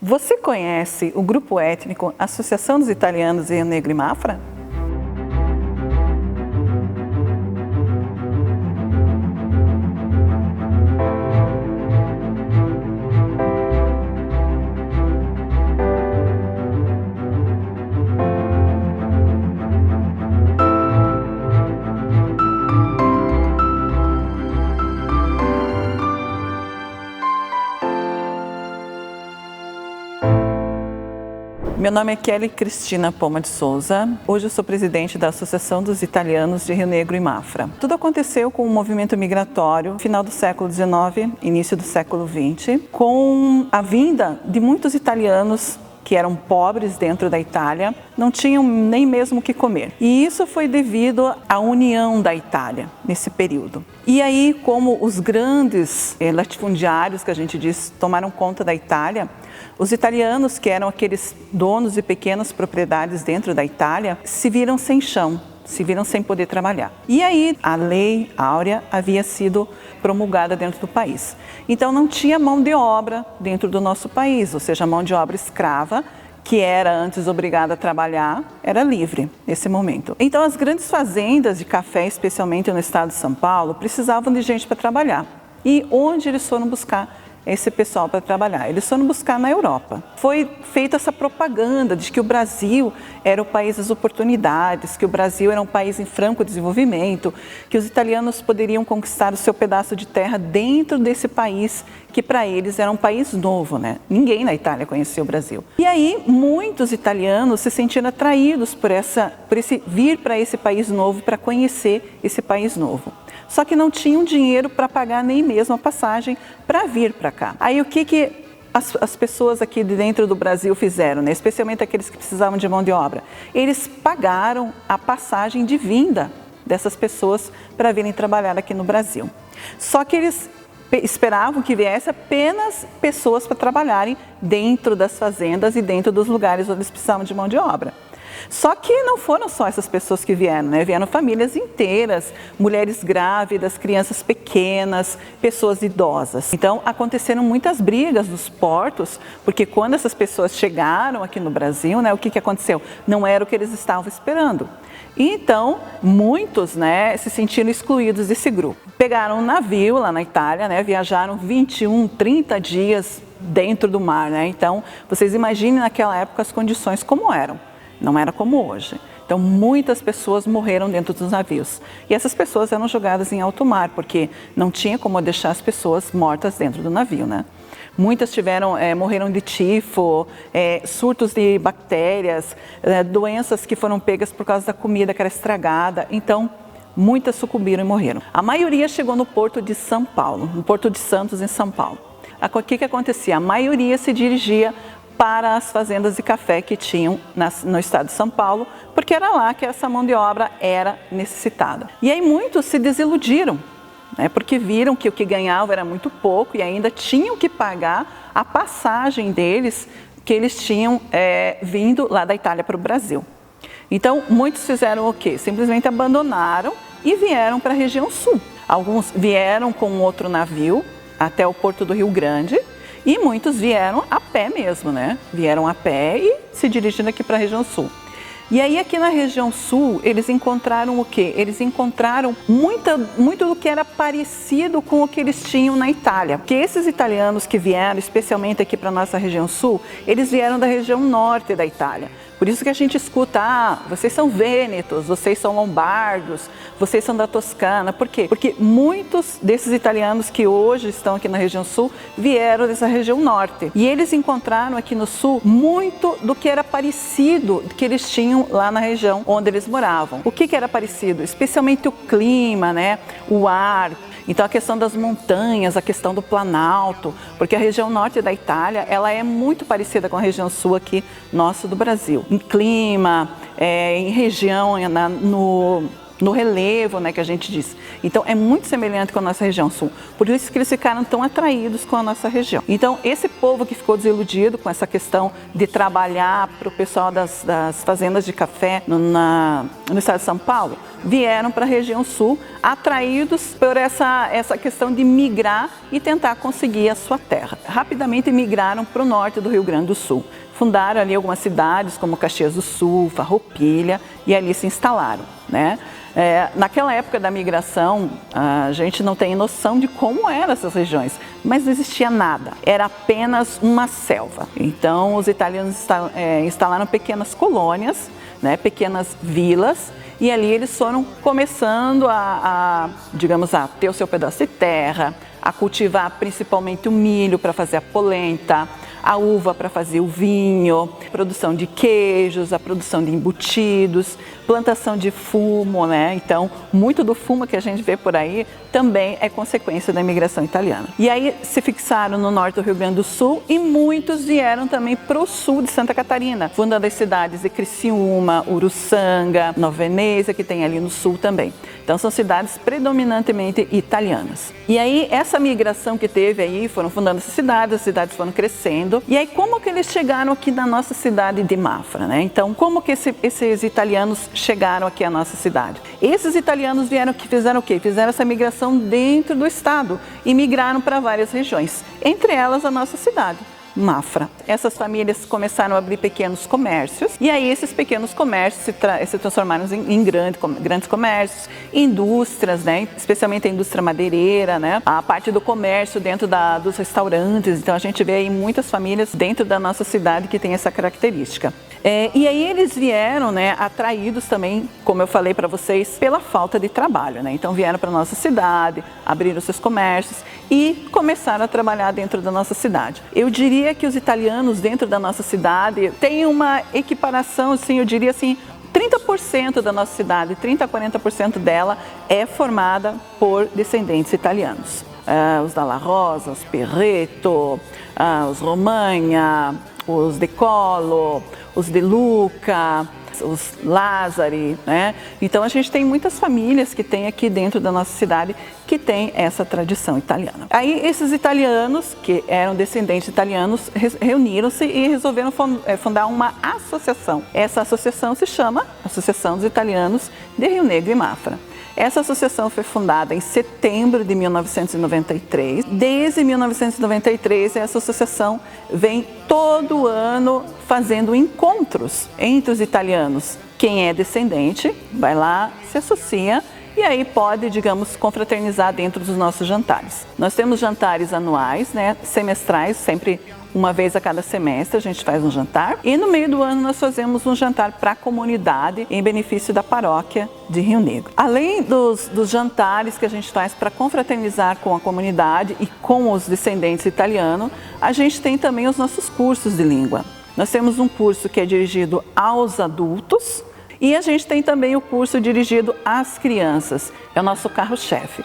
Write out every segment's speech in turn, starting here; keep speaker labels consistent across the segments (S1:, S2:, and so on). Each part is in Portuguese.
S1: Você conhece o grupo étnico Associação dos Italianos em Rio Negro e Mafra? Meu nome é Kelly Cristina Poma de Souza. Hoje eu sou presidente da Associação dos Italianos de Rio Negro e Mafra. Tudo aconteceu com o movimento migratório, final do século XIX, início do século XX, com a vinda de muitos italianos que eram pobres dentro da Itália, não tinham nem mesmo o que comer. E isso foi devido à união da Itália nesse período. E aí, como os grandes latifundiários, que a gente diz, tomaram conta da Itália, os italianos, que eram aqueles donos de pequenas propriedades dentro da Itália, se viram sem chão, se viram sem poder trabalhar. E aí a Lei Áurea havia sido promulgada dentro do país. Então não tinha mão de obra dentro do nosso país, ou seja, mão de obra escrava, que era antes obrigada a trabalhar, era livre nesse momento. Então as grandes fazendas de café, especialmente no estado de São Paulo, precisavam de gente para trabalhar. E onde eles foram buscar esse pessoal para trabalhar? Eles foram buscar na Europa. Foi feita essa propaganda de que o Brasil era o país das oportunidades, que o Brasil era um país em franco desenvolvimento, que os italianos poderiam conquistar o seu pedaço de terra dentro desse país, que para eles era um país novo, né? Ninguém na Itália conhecia o Brasil. E aí muitos italianos se sentiram atraídos por esse vir para esse país novo, para conhecer esse país novo. Só que não tinham dinheiro para pagar nem mesmo a passagem para vir para cá. Aí o que as pessoas aqui de dentro do Brasil fizeram, né? Especialmente aqueles que precisavam de mão de obra? Eles pagaram a passagem de vinda dessas pessoas para virem trabalhar aqui no Brasil. Só que eles esperavam que viesse apenas pessoas para trabalharem dentro das fazendas e dentro dos lugares onde eles precisavam de mão de obra. Só que não foram só essas pessoas que vieram, né? Vieram famílias inteiras, mulheres grávidas, crianças pequenas, pessoas idosas. Então aconteceram muitas brigas nos portos, porque quando essas pessoas chegaram aqui no Brasil, né, o que aconteceu? Não era o que eles estavam esperando. E então muitos, né, se sentiram excluídos desse grupo. Pegaram um navio lá na Itália, né, viajaram 21, 30 dias dentro do mar, né? Então vocês imaginem naquela época as condições como eram. Não era como hoje. Então, muitas pessoas morreram dentro dos navios. E essas pessoas eram jogadas em alto mar, porque não tinha como deixar as pessoas mortas dentro do navio, né? Muitas morreram de tifo, surtos de bactérias, doenças que foram pegas por causa da comida que era estragada. Então, muitas sucumbiram e morreram. A maioria chegou no porto de São Paulo, no Porto de Santos, em São Paulo. O que acontecia? A maioria se dirigia para as fazendas de café que tinham no estado de São Paulo, porque era lá que essa mão de obra era necessitada. E aí muitos se desiludiram, né, porque viram que o que ganhavam era muito pouco e ainda tinham que pagar a passagem deles, que eles tinham vindo lá da Itália para o Brasil. Então muitos fizeram o quê? Simplesmente abandonaram e vieram para a região sul. Alguns vieram com outro navio até o Porto do Rio Grande, e muitos vieram a pé mesmo, né? Vieram a pé e se dirigindo aqui para a região sul. E aí aqui na região sul, eles encontraram o quê? Eles encontraram muito do que era parecido com o que eles tinham na Itália. Porque esses italianos que vieram, especialmente aqui para a nossa região sul, eles vieram da região norte da Itália. Por isso que a gente escuta, vocês são vênetos, vocês são lombardos, vocês são da Toscana. Por quê? Porque muitos desses italianos que hoje estão aqui na região sul vieram dessa região norte. E eles encontraram aqui no sul muito do que era parecido que eles tinham lá na região onde eles moravam. O que era parecido? Especialmente o clima, né? O ar. Então a questão das montanhas, a questão do Planalto, porque a região norte da Itália, ela é muito parecida com a região sul aqui, nossa, do Brasil. Em clima, em região, no relevo, né, que a gente diz. Então é muito semelhante com a nossa região sul, por isso que eles ficaram tão atraídos com a nossa região. Então esse povo que ficou desiludido com essa questão de trabalhar para o pessoal das fazendas de café no estado de São Paulo, vieram para a região sul, atraídos por essa questão de migrar e tentar conseguir a sua terra. Rapidamente migraram para o norte do Rio Grande do Sul. Fundaram ali algumas cidades como Caxias do Sul, Farroupilha, e ali se instalaram, né? Naquela época da migração, a gente não tem noção de como eram essas regiões, mas não existia nada, era apenas uma selva. Então os italianos instalaram pequenas colônias, né, pequenas vilas, e ali eles foram começando digamos, a ter o seu pedaço de terra, a cultivar principalmente o milho para fazer a polenta, a uva para fazer o vinho, produção de queijos, a produção de embutidos, plantação de fumo, né? Então, muito do fumo que a gente vê por aí também é consequência da imigração italiana. E aí se fixaram no norte do Rio Grande do Sul e muitos vieram também para o sul de Santa Catarina, fundando as cidades de Criciúma, Uruçanga, Nova Veneza, que tem ali no sul também. Então, são cidades predominantemente italianas. E aí, essa migração que teve aí, foram fundando essas cidades, as cidades foram crescendo. E aí, como que eles chegaram aqui na nossa cidade de Mafra, né? Então, como que esses italianos chegaram aqui à nossa cidade? Esses italianos fizeram o quê? Fizeram essa migração dentro do estado e migraram para várias regiões, entre elas a nossa cidade, Mafra. Essas famílias começaram a abrir pequenos comércios e aí esses pequenos comércios se transformaram em grandes comércios, indústrias, né? Especialmente a indústria madeireira, né? A parte do comércio dentro dos restaurantes. Então a gente vê aí muitas famílias dentro da nossa cidade que tem essa característica. E aí eles vieram, né, atraídos também, como eu falei para vocês, pela falta de trabalho, né? Então vieram para a nossa cidade, abriram seus comércios e começaram a trabalhar dentro da nossa cidade. Eu diria que os italianos dentro da nossa cidade têm uma equiparação, assim, eu diria assim, 30% da nossa cidade, 30% a 40% dela é formada por descendentes italianos. Os Dalla Rosa, os Perretto, os Romagna, os De Colo, os De Luca, os Lazzari, né? Então a gente tem muitas famílias que tem aqui dentro da nossa cidade que tem essa tradição italiana. Aí esses italianos, que eram descendentes italianos, reuniram-se e resolveram fundar uma associação. Essa associação se chama Associação dos Italianos de Rio Negro e Mafra. Essa associação foi fundada em setembro de 1993. Desde 1993, essa associação vem todo ano fazendo encontros entre os italianos. Quem é descendente vai lá, se associa e aí pode, digamos, confraternizar dentro dos nossos jantares. Nós temos jantares anuais, né, semestrais, sempre uma vez a cada semestre a gente faz um jantar. E no meio do ano nós fazemos um jantar para a comunidade em benefício da paróquia de Rio Negro. Além dos jantares que a gente faz para confraternizar com a comunidade e com os descendentes italianos, a gente tem também os nossos cursos de língua. Nós temos um curso que é dirigido aos adultos e a gente tem também o curso dirigido às crianças. É o nosso carro-chefe.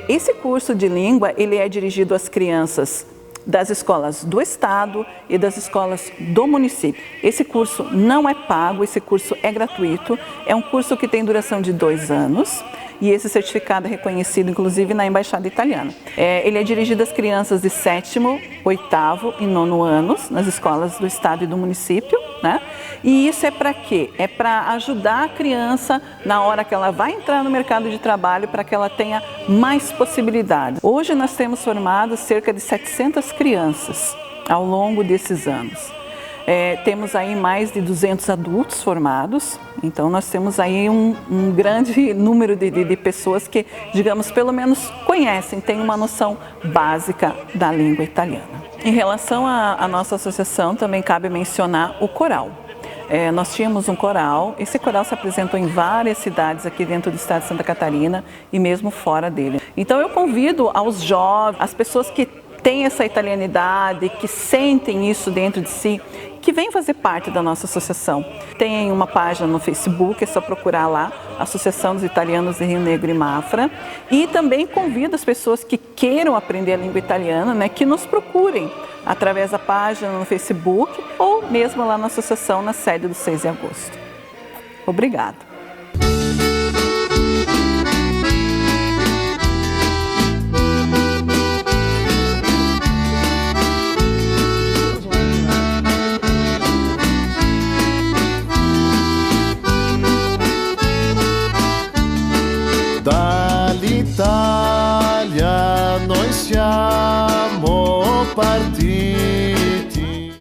S1: Esse curso de língua, ele é dirigido às crianças das escolas do estado e das escolas do município. Esse curso não é pago, esse curso é gratuito, é um curso que tem duração de 2 anos e esse certificado é reconhecido inclusive na Embaixada Italiana. Ele é dirigido às crianças de 7º, 8º e 9º anos, nas escolas do estado e do município, né? E isso é para quê? É para ajudar a criança na hora que ela vai entrar no mercado de trabalho, para que ela tenha mais possibilidades. Hoje nós temos formado cerca de 700 crianças ao longo desses anos. Temos aí mais de 200 adultos formados, então nós temos aí um grande número de pessoas que, digamos, pelo menos conhecem, têm uma noção básica da língua italiana. Em relação à nossa associação, também cabe mencionar o coral. Nós tínhamos um coral, esse coral se apresentou em várias cidades aqui dentro do estado de Santa Catarina e mesmo fora dele. Então eu convido aos jovens, as pessoas que têm essa italianidade, que sentem isso dentro de si, que vem fazer parte da nossa associação. Tem uma página no Facebook, é só procurar lá, Associação dos Italianos de Rio Negro e Mafra. E também convido as pessoas que queiram aprender a língua italiana, né, que nos procurem através da página no Facebook ou mesmo lá na associação, na sede do 6 de agosto. Obrigada.